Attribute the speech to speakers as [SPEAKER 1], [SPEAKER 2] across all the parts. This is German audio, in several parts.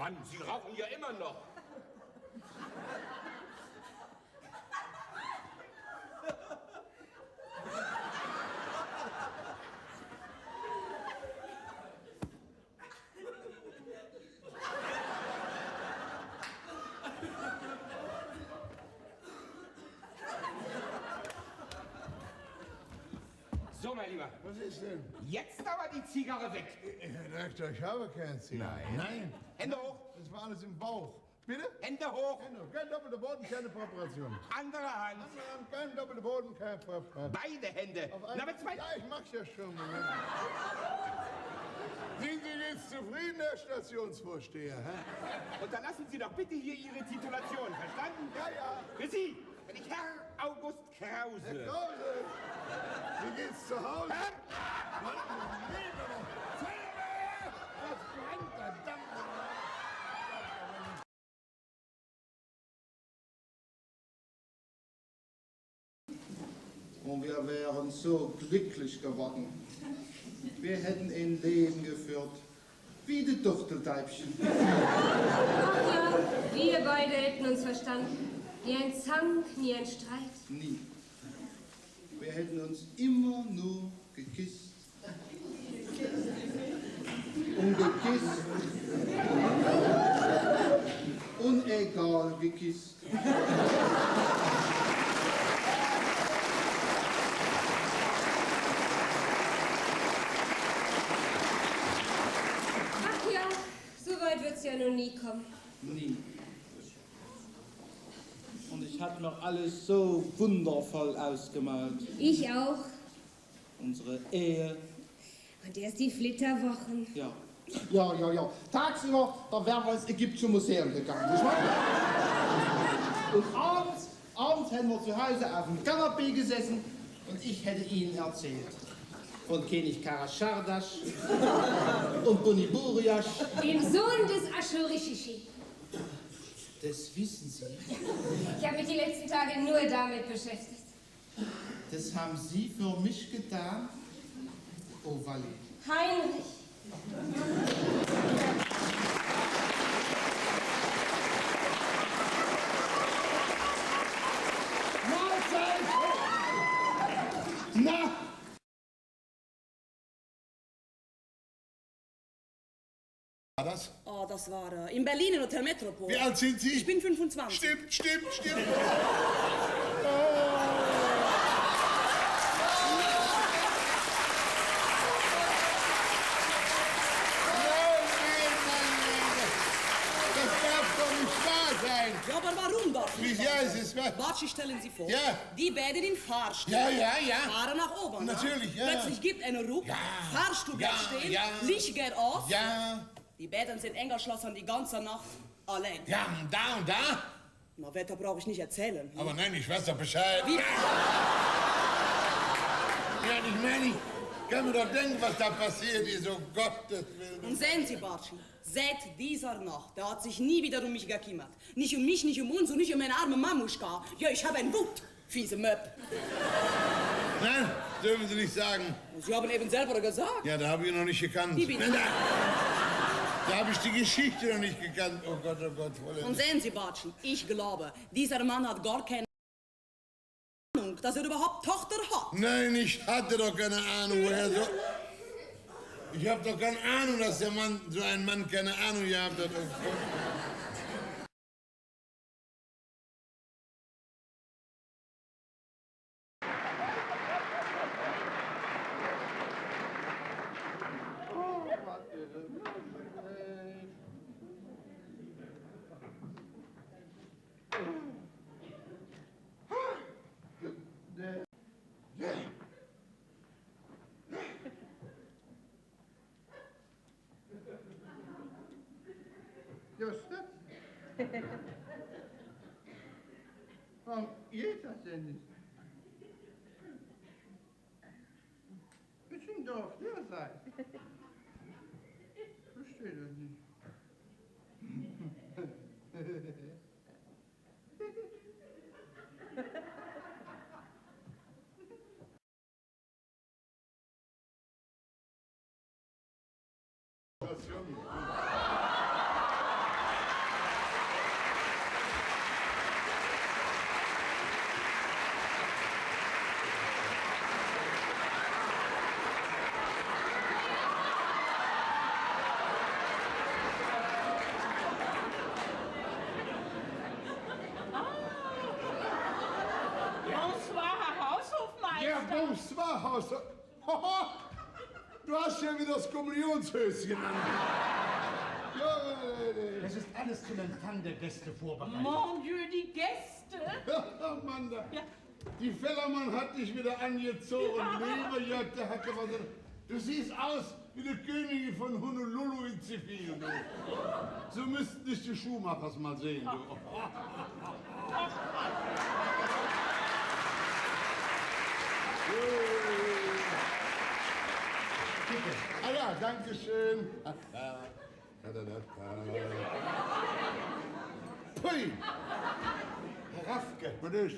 [SPEAKER 1] Mann, Sie rauchen ja immer noch. So, mein Lieber.
[SPEAKER 2] Was ist denn?
[SPEAKER 1] Jetzt aber die Zigarre weg.
[SPEAKER 2] Herr Rektor, ich habe keine Zigarre.
[SPEAKER 1] Nein. Hände hoch.
[SPEAKER 2] Das war alles im Bauch. Bitte?
[SPEAKER 1] Hände hoch.
[SPEAKER 2] Hände hoch. Kein doppelter Boden, keine Präparation.
[SPEAKER 1] Andere Hand.
[SPEAKER 2] Andere Hand, kein doppelter Boden, keine Präparation.
[SPEAKER 1] Beide Hände. Na, mit zwei.
[SPEAKER 2] Ja, ich mach's ja schon. Moment. Sind Sie jetzt zufrieden, Herr Stationsvorsteher? Hä?
[SPEAKER 1] Und dann lassen Sie doch bitte hier Ihre Titulation. Verstanden?
[SPEAKER 2] Ja, ja.
[SPEAKER 1] Für Sie bin ich Herr August Krause.
[SPEAKER 2] Herr Krause, wie geht's zu Hause? Mann, Leben noch. Feuerwehr! Das brennt, verdammt!
[SPEAKER 3] Und wir wären so glücklich geworden. Wir hätten ein Leben geführt, wie die Turteltäubchen.
[SPEAKER 4] Ach ja, wir beide hätten uns verstanden. Nie ein Zank, nie ein Streit.
[SPEAKER 3] Nie. Wir hätten uns immer nur geküsst. Und geküsst. Und egal geküsst.
[SPEAKER 4] Ach ja, so weit wird's ja nun nie kommen.
[SPEAKER 3] Nie. Und ich habe noch alles so wundervoll ausgemalt.
[SPEAKER 4] Ich auch.
[SPEAKER 3] Unsere Ehe.
[SPEAKER 4] Und erst die Flitterwochen.
[SPEAKER 3] Ja. Ja. Tagsüber, da wären wir ins Ägyptische Museum gegangen. Nicht wahr? Und abends hätten wir zu Hause auf dem Kanapee gesessen und ich hätte Ihnen erzählt. Von König Karaschardasch und Boniburiasch.
[SPEAKER 4] Dem Sohn des Aschur-Rishishi.
[SPEAKER 3] Das wissen Sie.
[SPEAKER 4] Ich habe mich die letzten Tage nur damit beschäftigt.
[SPEAKER 3] Das haben Sie für mich getan, oh Walli.
[SPEAKER 4] Heinrich.
[SPEAKER 2] Mahlzeit!
[SPEAKER 3] Na!
[SPEAKER 2] War das?
[SPEAKER 5] Oh, das war in Berlin im Hotel Metropol.
[SPEAKER 2] Wie alt sind Sie?
[SPEAKER 5] Ich bin 25.
[SPEAKER 2] Stimmt. Das darf doch nicht wahr sein.
[SPEAKER 5] Ja, aber warum doch nicht?
[SPEAKER 2] Ja, es ist wahr.
[SPEAKER 5] Warte, stellen Sie vor.
[SPEAKER 2] Ja.
[SPEAKER 5] Die beiden im Fahrstuhl.
[SPEAKER 2] Ja.
[SPEAKER 5] Fahren nach oben.
[SPEAKER 2] Natürlich, ja.
[SPEAKER 5] Plötzlich gibt einen Ruck.
[SPEAKER 2] Ja.
[SPEAKER 5] Fahrstuhl bleibt
[SPEAKER 2] Ja,
[SPEAKER 5] stehen.
[SPEAKER 2] ja.
[SPEAKER 5] Licht geht aus.
[SPEAKER 2] Ja,
[SPEAKER 5] Die beiden sind eng geschlossen die ganze Nacht allein.
[SPEAKER 2] ja, und da?
[SPEAKER 5] Na, Wetter brauche ich nicht erzählen.
[SPEAKER 2] Aber nein, ich weiß doch Bescheid.
[SPEAKER 5] Wie?
[SPEAKER 2] Ja, ich meine, ich kann mir doch denken, was da passiert ist, um Gottes Willen.
[SPEAKER 5] Und sehen Sie, Bartschen, seit dieser Nacht, der hat sich nie wieder um mich gekümmert. Nicht um mich, nicht um uns und nicht um meine arme Mamuschka. Ja, ich habe ein Wut, fiese Möb.
[SPEAKER 2] Nein, dürfen Sie nicht sagen.
[SPEAKER 5] Sie haben eben selber gesagt.
[SPEAKER 2] Ja, da habe ich ihn noch nicht gekannt.
[SPEAKER 5] Wie bitte?
[SPEAKER 2] Nein. Da habe ich die Geschichte noch nicht gekannt. Oh Gott.
[SPEAKER 5] Und sehen Sie, Bartschen, ich glaube, dieser Mann hat gar keine Ahnung, dass er überhaupt Tochter hat.
[SPEAKER 2] Nein, ich hatte doch keine Ahnung, woher so... Ich habe doch keine Ahnung, dass der Mann, so ein Mann keine Ahnung gehabt hat. Oh Gott.
[SPEAKER 3] Justus? Warum geht das denn nicht? Bisschen doof, der sein. Verstehe das nicht.
[SPEAKER 2] Herr Bumswahrhaus. Du hast ja wieder das Kommunionshöschen an. Ja,
[SPEAKER 6] Es ist alles zum Empfang der Gäste vorbereitet.
[SPEAKER 5] Mon Dieu, die Gäste.
[SPEAKER 2] Amanda, die Fellermann hat dich wieder angezogen. Lieber Jörg, der hat was. Du siehst aus wie die Königin von Honolulu in Zivil. Du. So müssten dich die Schuhmachers mal sehen. Du. Ah ja, danke schön. Hui!
[SPEAKER 6] Herr Raffke,
[SPEAKER 2] Was ist?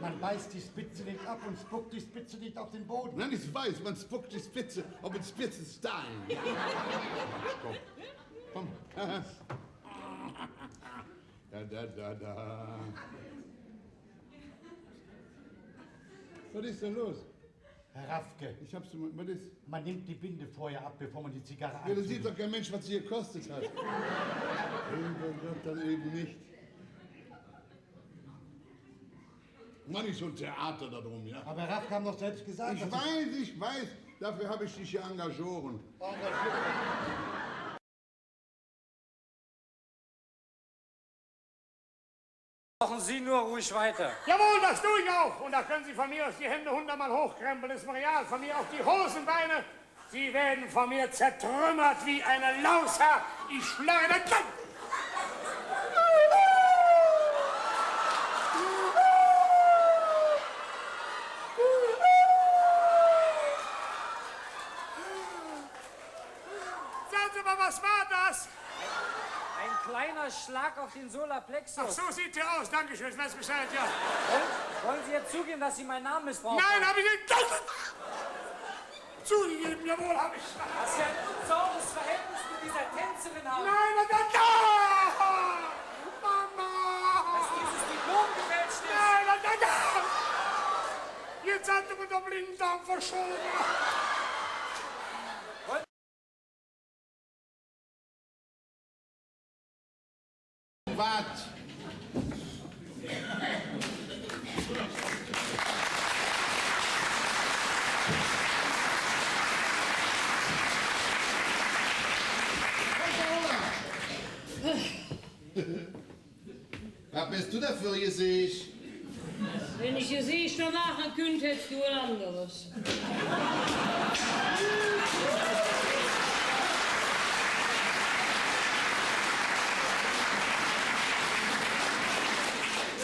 [SPEAKER 6] man beißt die Spitze nicht ab und spuckt die Spitze nicht auf den Boden.
[SPEAKER 2] Nein, ich weiß, man spuckt die Spitze auf den Spitzenstein. Komm, komm. Da. Was ist denn los?
[SPEAKER 6] Herr Raffke,
[SPEAKER 2] Ich hab's, was ist?
[SPEAKER 6] man nimmt die Binde vorher ab, bevor man die Zigarre
[SPEAKER 2] Ja, das
[SPEAKER 6] anzündet.
[SPEAKER 2] sieht doch kein Mensch, was sie gekostet hat. Irgendwann dann eben nicht. Mann, nicht so ein Theater da drum, ja?
[SPEAKER 6] Aber Herr Raffke haben doch selbst gesagt,
[SPEAKER 2] Ich weiß. Dafür habe ich dich hier engagiert.
[SPEAKER 7] Machen Sie nur ruhig weiter.
[SPEAKER 8] Jawohl, das tue ich auch. Und da können Sie von mir aus die Hände 100-mal hochkrempeln, ist mir real. Von mir auch die Hosenbeine. Sie werden von mir zertrümmert wie eine Laus, Herr. Ich schlage das... Sagen Sie mal, was war das?
[SPEAKER 7] Ein kleiner Schlag auf den Solarplexus.
[SPEAKER 8] Ach, so sieht der aus. Dankeschön, ich weiß Bescheid, ja.
[SPEAKER 7] Wollen Sie jetzt zugeben, dass Sie meinen Namen missbrauchen?
[SPEAKER 8] Nein, habe ich nicht... Zugegeben, jawohl, habe ich.
[SPEAKER 7] Dass Sie ein unsaures Verhältnis mit dieser Tänzerin haben.
[SPEAKER 8] Nein, Mama!
[SPEAKER 7] Dass dieses Diplom gefälscht ist.
[SPEAKER 8] Nein! Jetzt hat er mir den Blinddarm verschoben.
[SPEAKER 2] Was?
[SPEAKER 3] Was bist du dafür, Gesicht?
[SPEAKER 4] Wenn ich Gesicht noch machen könnte, hättest du ein anderes.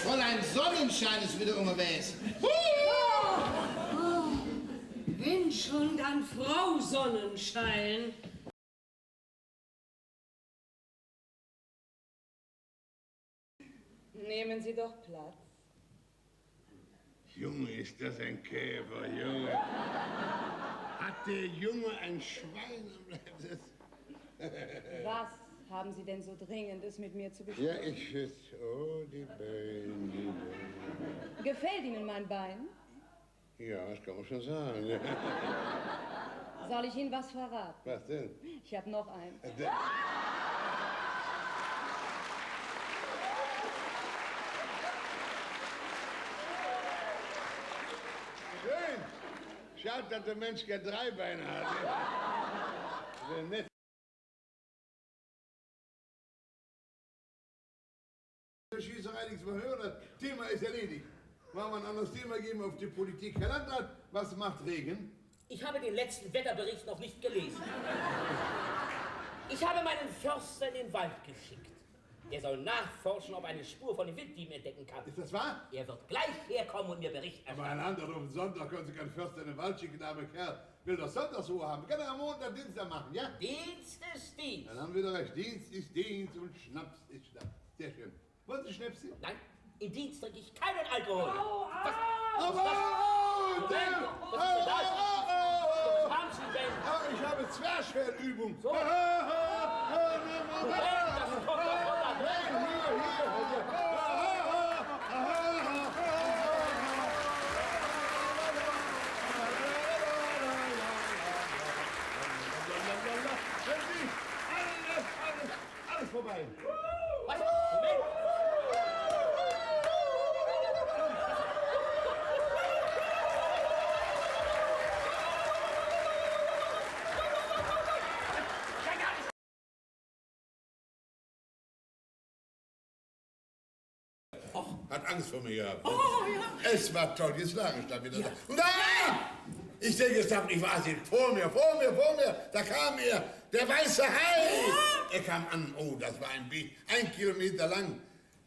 [SPEAKER 3] Fräulein Sonnenschein ist wieder unterwegs.
[SPEAKER 4] Wenn schon, dann Frau Sonnenschein.
[SPEAKER 5] Nehmen Sie doch Platz.
[SPEAKER 2] Junge, ist das ein Käfer, Junge. Hat der Junge ein Schwein am Leib?
[SPEAKER 5] Was haben Sie denn so Dringendes mit mir zu besprechen?
[SPEAKER 2] Ja, ich weiß. Oh, die Beine.
[SPEAKER 5] Gefällt Ihnen mein Bein?
[SPEAKER 2] Ja, das kann man schon sagen.
[SPEAKER 5] Soll ich Ihnen was verraten?
[SPEAKER 2] Was denn?
[SPEAKER 5] Ich habe noch eins.
[SPEAKER 2] Schön. Schade, dass der Mensch keine 3 Beine hat. Sehr nett. Schießerei nichts mehr hören. Das Thema ist erledigt. Wollen wir ein anderes Thema geben auf die Politik? Herr Landrat, was macht Regen?
[SPEAKER 9] Ich habe den letzten Wetterbericht noch nicht gelesen. Ich habe meinen Förster in den Wald geschickt. Er soll nachforschen, ob er eine Spur von den Wilddieben entdecken kann.
[SPEAKER 2] Ist das wahr?
[SPEAKER 9] Er wird gleich herkommen und mir Bericht
[SPEAKER 2] Aber
[SPEAKER 9] erstatten.
[SPEAKER 2] ein anderer auf den Sonntag können Sie keinen Förster in den Wald schicken, der arme Kerl will doch Sonntagsruhe haben. Kann er am Montag, Dienstag machen, ja?
[SPEAKER 9] Dienst ist Dienst.
[SPEAKER 2] Dann haben wir doch recht. Dienst ist Dienst und Schnaps ist Schnaps. Sehr schön. Wollen Sie Schnäpse?
[SPEAKER 9] Nein, im Dienst trinke ich keinen Alkohol. Was
[SPEAKER 2] Aber,
[SPEAKER 9] ist das? Was haben Sie denn?
[SPEAKER 2] Ich habe Zwerchfellübung.
[SPEAKER 9] So. Das kommt doch von der
[SPEAKER 2] Alles vorbei.
[SPEAKER 9] Was? Moment.
[SPEAKER 2] Angst vor mir gehabt.
[SPEAKER 5] Oh, ja.
[SPEAKER 2] Es war toll, jetzt lag ich da wieder da. Und da! Ich denke, es darf nicht wahr sein. Vor mir, da kam er, der weiße Hai. Er kam an, oh, das war ein Weg, 1 Kilometer lang,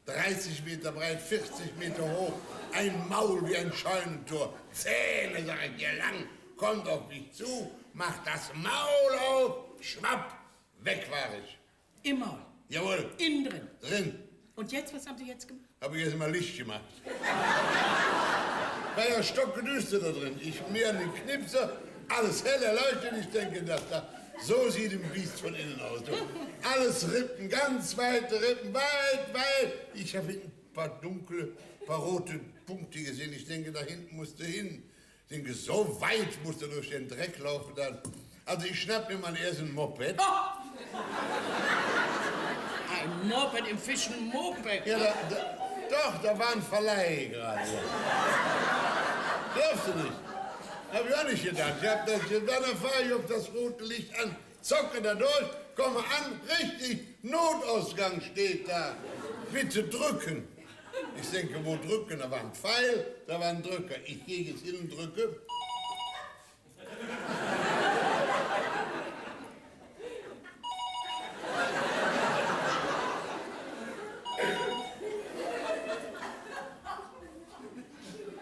[SPEAKER 2] 30 Meter breit, 40 Meter hoch, ein Maul wie ein Scheunentor, Zähne, sag ich dir, lang, kommt auf mich zu, macht das Maul auf, schwapp, weg war ich.
[SPEAKER 5] Im Maul?
[SPEAKER 2] Jawohl.
[SPEAKER 5] Innen drin?
[SPEAKER 2] Drin.
[SPEAKER 5] Und jetzt, was haben Sie jetzt gemacht?
[SPEAKER 2] Habe ich jetzt mal Licht gemacht. War ja stockgedüster da drin. Ich mir an den Knipser, alles hell erleuchtet. Ich denke, so sieht ein Biest von innen aus. Alles Rippen, ganz weite Rippen, weit. Ich habe ein paar dunkle, paar rote Punkte gesehen. Ich denke, da hinten musste hin. Ich denke, so weit musste durch den Dreck laufen dann. Also ich schnapp mir mal erst ein Moped.
[SPEAKER 5] Oh! Ein Moped im Fischen Moped.
[SPEAKER 2] Ja, da war ein Verleih gerade. Glaubst du nicht? Hab ich auch nicht gedacht. Dann fahre ich auf das rote Licht an, zocke da durch, komme an, richtig, Notausgang steht da. Bitte drücken. Ich denke, wo drücken? Da war ein Pfeil, da war ein Drücker. Ich gehe jetzt hin und drücke.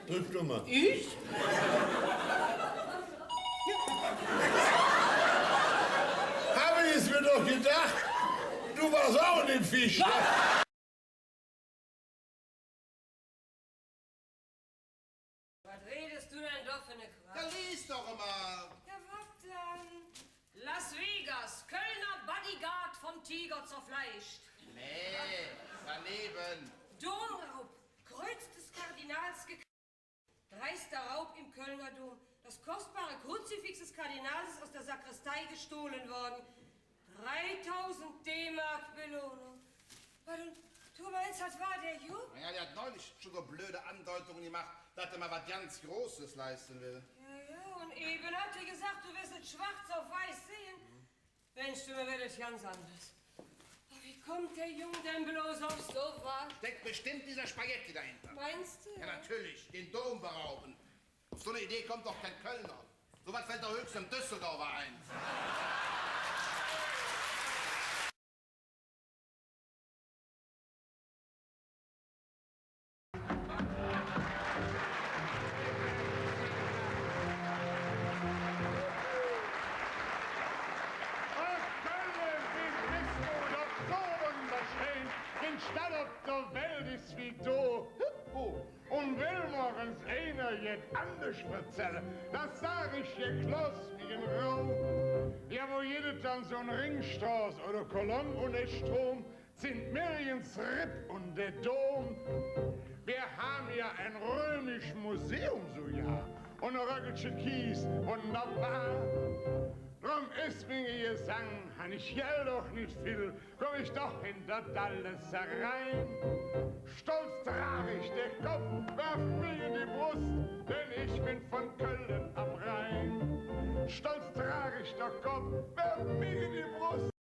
[SPEAKER 2] Drück du mal.
[SPEAKER 5] Ich?
[SPEAKER 2] Habe ich es mir doch gedacht. Du warst auch in dem Fisch.
[SPEAKER 4] Was redest du denn doch für eine Quatsch?
[SPEAKER 3] Ja, lies doch mal.
[SPEAKER 4] Ja, was dann? Las Vegas, Kölner Bodyguard vom Tiger zerfleischt.
[SPEAKER 3] Nee, daneben.
[SPEAKER 4] Domraub, Kreuz des Kardinals gekauft. Dreister Raub im Kölner Dom. Das kostbare Kruzifix des Kardinals ist aus der Sakristei gestohlen worden. 3000 D-Mark Belohnung. Du meinst, das war der Jupp?
[SPEAKER 3] Ja, der hat neulich schon so blöde Andeutungen gemacht, dass er mal was ganz Großes leisten will.
[SPEAKER 4] Ja, und eben hat er gesagt, du wirst es schwarz auf weiß sehen. Mensch, du, mir wird es ganz anders. Wie kommt der Junge denn bloß aufs Sofa?
[SPEAKER 3] Steckt bestimmt dieser Spaghetti dahinter.
[SPEAKER 4] Meinst du?
[SPEAKER 3] Ja, natürlich. Den Dom berauben. Auf so eine Idee kommt doch kein Kölner. So was fällt doch höchstens im Düsseldorfer ein.
[SPEAKER 8] Der Welt ist wie du. Und will morgens einer jetzt anders erzählen, das sag ich dir kloss wie ein Raum. Ja, wo jede dann so ein Ringstraß oder Kolonne und der Strom sind Millions Ripp und der Dom. Wir haben ja ein römisches Museum so ja und ein Röckelsche Kies wunderbar. Drum ist mir Gesang, han ich Geld doch nicht viel, komm ich doch in das alles herein. Stolz trag ich den Kopf, werf mir in die Brust, denn ich bin von Köln am Rhein. Stolz trag ich den Kopf, werf mir in die Brust.